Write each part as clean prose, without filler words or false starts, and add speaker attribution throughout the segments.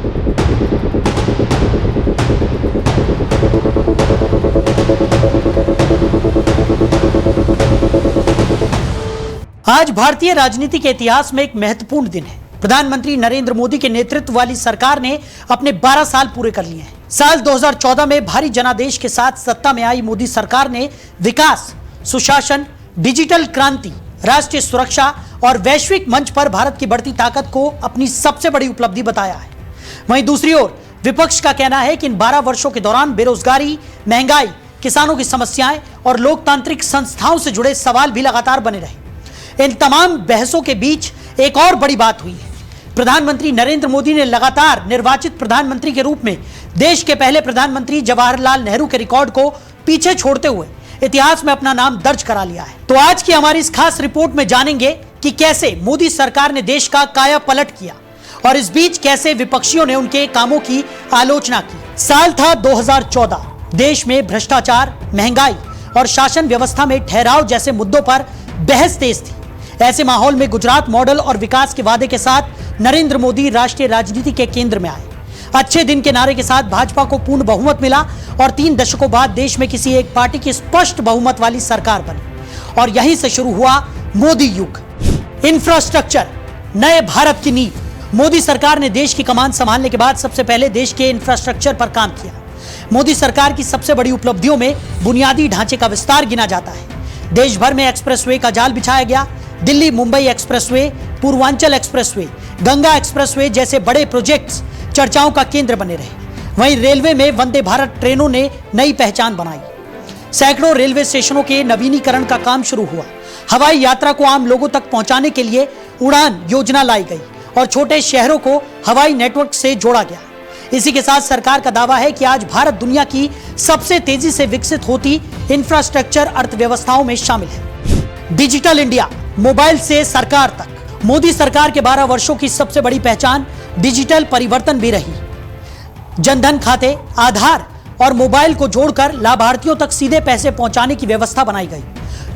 Speaker 1: आज भारतीय राजनीति के इतिहास में एक महत्वपूर्ण दिन है। प्रधानमंत्री नरेंद्र मोदी के नेतृत्व वाली सरकार ने अपने 12 साल पूरे कर लिए हैं। साल 2014 में भारी जनादेश के साथ सत्ता में आई मोदी सरकार ने विकास, सुशासन, डिजिटल क्रांति, राष्ट्रीय सुरक्षा और वैश्विक मंच पर भारत की बढ़ती ताकत को अपनी सबसे बड़ी उपलब्धि बताया है। वहीं दूसरी ओर विपक्ष का कहना है कि इन 12 वर्षों के दौरान बेरोजगारी, महंगाई, किसानों की समस्याएं और लोकतांत्रिक संस्थाओं से जुड़े सवाल भी लगातार बने रहे। इन तमाम बहसों के बीच एक और बड़ी बात हुई है। प्रधानमंत्री नरेंद्र मोदी ने लगातार निर्वाचित प्रधानमंत्री के रूप में देश के पहले प्रधानमंत्री जवाहरलाल नेहरू के रिकॉर्ड को पीछे छोड़ते हुए इतिहास में अपना नाम दर्ज करा लिया है। तो आज की हमारी इस खास रिपोर्ट में जानेंगे कि कैसे मोदी सरकार ने देश का काया पलट किया और इस बीच कैसे विपक्षियों ने उनके कामों की आलोचना की। साल था 2014। देश में भ्रष्टाचार, महंगाई और शासन व्यवस्था में ठहराव जैसे मुद्दों पर बहस तेज थी। ऐसे माहौल में गुजरात मॉडल और विकास के वादे के साथ नरेंद्र मोदी राष्ट्रीय राजनीति के केंद्र में आए। अच्छे दिन के नारे के साथ भाजपा को पूर्ण बहुमत मिला और 3 दशकों बाद देश में किसी एक पार्टी की स्पष्ट बहुमत वाली सरकार बनी और यहीं से शुरू हुआ मोदी युग। इंफ्रास्ट्रक्चर, नए भारत की नींव। मोदी सरकार ने देश की कमान संभालने के बाद सबसे पहले देश के इंफ्रास्ट्रक्चर पर काम किया। मोदी सरकार की सबसे बड़ी उपलब्धियों में बुनियादी ढांचे का विस्तार गिना जाता है। देश भर में एक्सप्रेसवे का जाल बिछाया गया। Delhi Mumbai expressway, Purvanchal expressway, Ganga expressway जैसे बड़े प्रोजेक्ट्स चर्चाओं का केंद्र बने रहे। वहीं रेलवे में वंदे भारत ट्रेनों ने नई पहचान बनाई। सैकड़ों रेलवे स्टेशनों के नवीनीकरण का काम शुरू हुआ। हवाई यात्रा को आम लोगों तक पहुंचाने के लिए उड़ान योजना लाई गई और छोटे शहरों को हवाई नेटवर्क से जोड़ा गया। इसी के साथ सरकार का दावा है कि आज भारत दुनिया की सबसे तेजी से विकसित होती इंफ्रास्ट्रक्चर अर्थव्यवस्थाओं में शामिल है। डिजिटल इंडिया, मोबाइल से सरकार तक। मोदी सरकार के 12 वर्षों की सबसे बड़ी पहचान डिजिटल परिवर्तन भी रही। जनधन खाते, आधार और मोबाइल को जोड़कर लाभार्थियों तक सीधे पैसे पहुंचाने की व्यवस्था बनाई गई।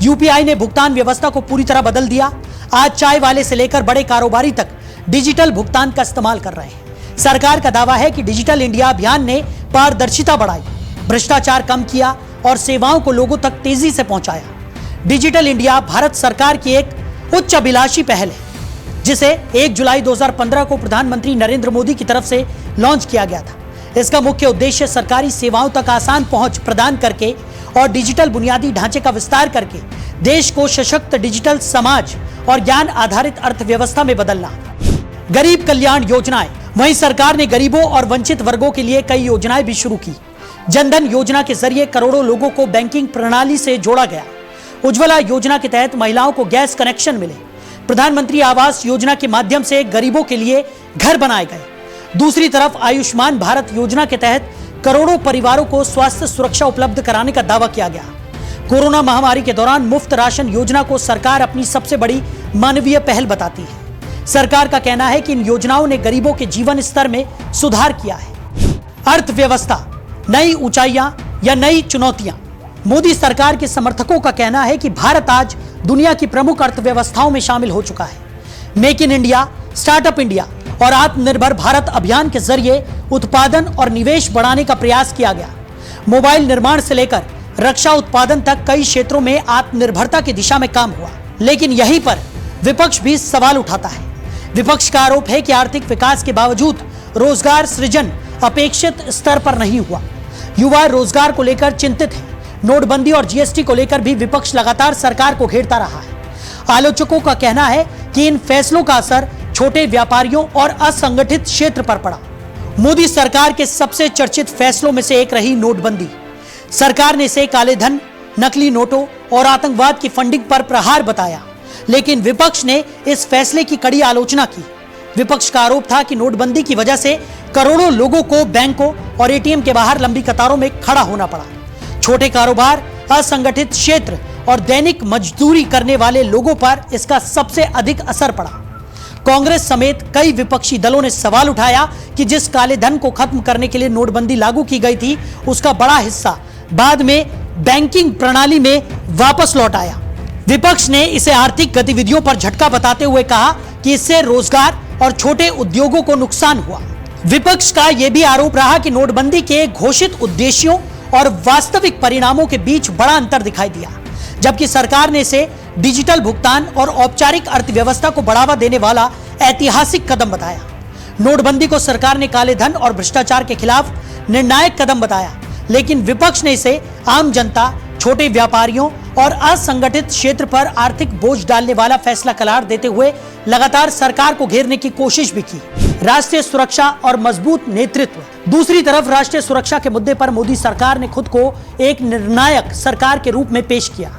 Speaker 1: यूपीआई ने भुगतान व्यवस्था को पूरी तरह बदल दिया। आज चाय वाले से लेकर बड़े कारोबारी तक डिजिटल भुगतान का इस्तेमाल कर रहे हैं। सरकार का दावा है कि डिजिटल इंडिया अभियान ने पारदर्शिता बढ़ाई, भ्रष्टाचार कम किया और सेवाओं को लोगों तक तेजी से पहुंचाया। डिजिटल इंडिया भारत सरकार की एक उच्च अभिलाषी पहल है जिसे 1 जुलाई 2015 को प्रधानमंत्री नरेंद्र मोदी की तरफ से लॉन्च किया गया था। इसका मुख्य उद्देश्य सरकारी सेवाओं तक आसान पहुंच प्रदान करके और डिजिटल बुनियादी ढांचे का विस्तार करके देश को सशक्त डिजिटल समाज और ज्ञान आधारित अर्थव्यवस्था में बदलना। गरीब कल्याण योजनाएं। वहीं सरकार ने गरीबों और वंचित वर्गों के लिए कई योजनाएं भी शुरू की। जनधन योजना के जरिए करोड़ों लोगों को बैंकिंग प्रणाली से जोड़ा गया। उज्ज्वला योजना के तहत महिलाओं को गैस कनेक्शन मिले। प्रधानमंत्री आवास योजना के माध्यम से गरीबों के लिए घर बनाए गए। दूसरी तरफ आयुष्मान भारत योजना के तहत करोड़ों परिवारों को स्वास्थ्य सुरक्षा उपलब्ध कराने का दावा किया गया। कोरोना महामारी के दौरान मुफ्त राशन योजना को सरकार अपनी सबसे बड़ी मानवीय पहल बताती है। सरकार का कहना है कि इन योजनाओं ने गरीबों के जीवन स्तर में सुधार किया है। अर्थव्यवस्था, नई ऊंचाइयां या नई चुनौतियां। मोदी सरकार के समर्थकों का कहना है कि भारत आज दुनिया की प्रमुख अर्थव्यवस्थाओं में शामिल हो चुका है। Make in India, startup India और आत्मनिर्भर भारत अभियान के जरिए उत्पादन और निवेश बढ़ाने का प्रयास किया गया। मोबाइल निर्माण से लेकर रक्षा उत्पादन तक कई क्षेत्रों में आत्मनिर्भरता की दिशा में काम हुआ। लेकिन यहीं पर विपक्ष भी सवाल उठाता है। विपक्ष का आरोप है कि आर्थिक विकास के बावजूद रोजगार सृजन अपेक्षित स्तर पर नहीं हुआ। युवा रोजगार को लेकर चिंतित है। नोटबंदी और जीएसटी को लेकर भी विपक्ष लगातार सरकार को घेरता रहा है। आलोचकों का कहना है कि इन फैसलों का असर छोटे व्यापारियों और असंगठित क्षेत्र पर पड़ा। मोदी सरकार के सबसे चर्चित फैसलों में से एक रही नोटबंदी। सरकार ने इसे काले धन, नकली नोटों और आतंकवाद की फंडिंग पर प्रहार बताया, लेकिन विपक्ष ने इस फैसले की कड़ी आलोचना की। विपक्ष का आरोप था कि नोटबंदी की वजह से करोड़ों लोगों को बैंकों और एटीएम के बाहर लंबी कतारों में खड़ा होना पड़ा। छोटे कारोबार, असंगठित क्षेत्र और दैनिक मजदूरी करने वाले लोगों पर इसका सबसे अधिक असर पड़ा। कांग्रेस समेत कई विपक्षी दलों ने सवाल उठाया कि जिस काले धन को खत्म करने के लिए नोटबंदी लागू की गई थी, उसका बड़ा हिस्सा बाद में बैंकिंग प्रणाली में वापस लौट आया। विपक्ष ने इसे आर्थिक गतिविधियों पर झटका बताते हुए कहा कि इससे रोजगार और छोटे उद्योगों को नुकसान हुआ। विपक्ष का यह भी आरोप रहा कि नोटबंदी के घोषित उद्देश्यों और वास्तविक परिणामों के बीच बड़ा अंतर दिखाई दिया, जबकि सरकार ने इसे डिजिटल भुगतान और औपचारिक अर्थव्यवस्था को बढ़ावा देने वाला ऐतिहासिक कदम बताया। नोटबंदी को सरकार ने काले धन और भ्रष्टाचार के खिलाफ निर्णायक कदम बताया, लेकिन विपक्ष ने इसे आम जनता, छोटे व्यापारियों और असंगठित क्षेत्र पर आर्थिक बोझ डालने वाला फैसला करार देते हुए लगातार सरकार को घेरने की कोशिश भी की। राष्ट्रीय सुरक्षा और मजबूत नेतृत्व। दूसरी तरफ राष्ट्रीय सुरक्षा के मुद्दे पर मोदी सरकार ने खुद को एक निर्णायक सरकार के रूप में पेश किया।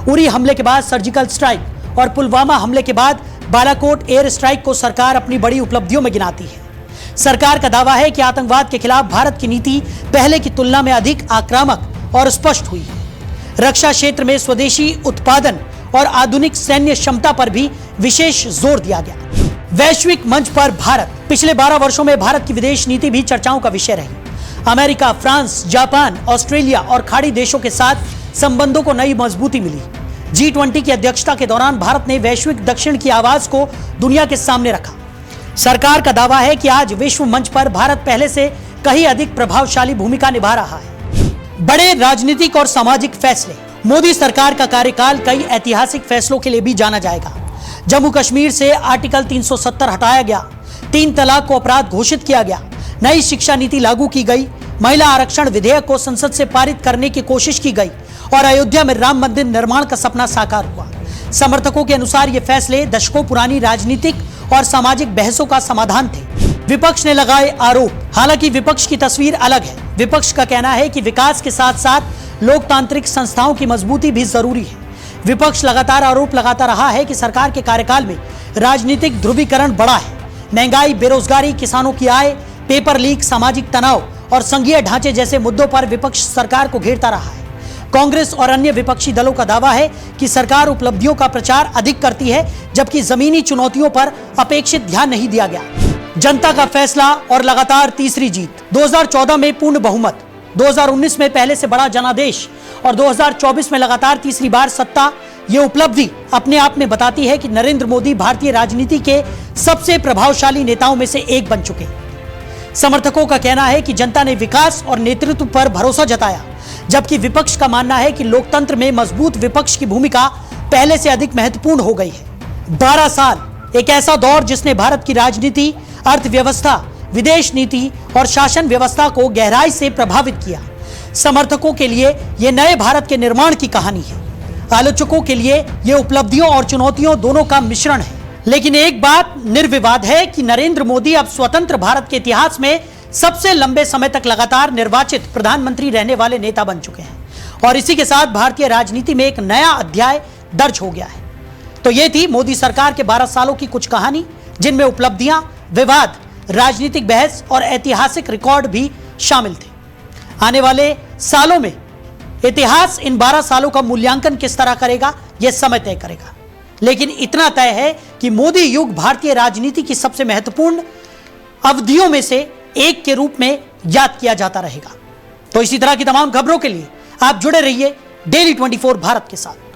Speaker 1: उरी हमले के बाद सर्जिकल स्ट्राइक और पुलवामा हमले के बाद बालाकोट एयर स्ट्राइक को सरकार अपनी बड़ी उपलब्धियों में गिनाती है। सरकार का दावा है कि आतंकवाद के खिलाफ भारत की नीति पहले की तुलना में अधिक आक्रामक और स्पष्ट हुई है। रक्षा क्षेत्र में स्वदेशी उत्पादन और आधुनिक सैन्य क्षमता पर भी विशेष जोर दिया गया। वैश्विक मंच पर भारत। पिछले 12 वर्षों में भारत की विदेश नीति भी चर्चाओं का विषय रही। अमेरिका, फ्रांस, जापान, ऑस्ट्रेलिया और खाड़ी देशों के साथ संबंधों को नई मजबूती मिली। G20 की अध्यक्षता के दौरान भारत ने वैश्विक दक्षिण की आवाज को दुनिया के सामने रखा। सरकार का दावा है कि आज विश्व मंच पर भारत पहले से कहीं अधिक प्रभावशाली भूमिका निभा रहा है। बड़े राजनीतिक और सामाजिक फैसले। मोदी सरकार का कार्यकाल कई ऐतिहासिक फैसलों के लिए भी जाना जाएगा। जम्मू कश्मीर से आर्टिकल 370 हटाया गया, 3 तलाक को अपराध घोषित किया गया, नई शिक्षा नीति लागू की गई, महिला आरक्षण विधेयक को संसद से पारित करने की कोशिश की गई और अयोध्या में राम मंदिर निर्माण का सपना साकार हुआ। समर्थकों के अनुसार ये फैसले दशकों पुरानी राजनीतिक और सामाजिक बहसों का समाधान थे। विपक्ष ने लगाए आरोप। हालांकि विपक्ष की तस्वीर अलग है। विपक्ष का कहना है कि विकास के साथ साथ लोकतांत्रिक संस्थाओं की मजबूती भी जरूरी है। विपक्ष लगातार आरोप लगाता रहा है कि सरकार के कार्यकाल में राजनीतिक ध्रुवीकरण बढ़ा है। महंगाई, बेरोजगारी, किसानों की आय, पेपर लीक, सामाजिक तनाव और संघीय ढांचे जैसे मुद्दों पर विपक्ष सरकार को घेरता रहा है। कांग्रेस और अन्य विपक्षी दलों का दावा है कि सरकार उपलब्धियों का प्रचार अधिक करती है, जबकि जमीनी चुनौतियों पर अपेक्षित ध्यान नहीं दिया गया। जनता का फैसला और लगातार तीसरी जीत। 2014 में पूर्ण बहुमत, 2019 में पहले से बड़ा जनादेश और 2024 में लगातार तीसरी बार सत्ता। ये उपलब्धि अपने आप में बताती है कि नरेंद्र मोदी भारतीय राजनीति के सबसे प्रभावशाली नेताओं में से एक बन चुके हैं। समर्थकों का कहना है कि जनता ने विकास और नेतृत्व पर भरोसा जताया, जबकि विपक्ष का मानना है कि लोकतंत्र में मजबूत विपक्ष की भूमिका पहले से अधिक महत्वपूर्ण हो गई है। 12 साल, एक ऐसा दौर जिसने भारत की राजनीति, अर्थव्यवस्था, विदेश नीति और शासन व्यवस्था को गहराई से प्रभावित किया। समर्थकों के लिए यह नए भारत के निर्माण की कहानी है। आलोचकों के लिए यह उपलब्धियों और चुनौतियों दोनों का मिश्रण है। लेकिन एक बात निर्विवाद है कि नरेंद्र मोदी अब स्वतंत्र भारत के इतिहास में सबसे लंबे समय तक लगातार निर्वाचित प्रधानमंत्री रहने वाले नेता बन चुके हैं और इसी के साथ भारतीय राजनीति में एक नया अध्याय दर्ज हो गया है। तो ये थी मोदी सरकार के 12 सालों की कुछ कहानी, जिनमें उपलब्धियां, विवाद, राजनीतिक बहस और ऐतिहासिक रिकॉर्ड भी शामिल थे। आने वाले सालों में इतिहास इन 12 सालों का मूल्यांकन किस तरह करेगा, यह समय तय करेगा। लेकिन इतना तय है कि मोदी युग भारतीय राजनीति की सबसे महत्वपूर्ण अवधियों में से एक के रूप में याद किया जाता रहेगा। तो इसी तरह की तमाम खबरों के लिए आप जुड़े रहिए डेली 24 भारत के साथ।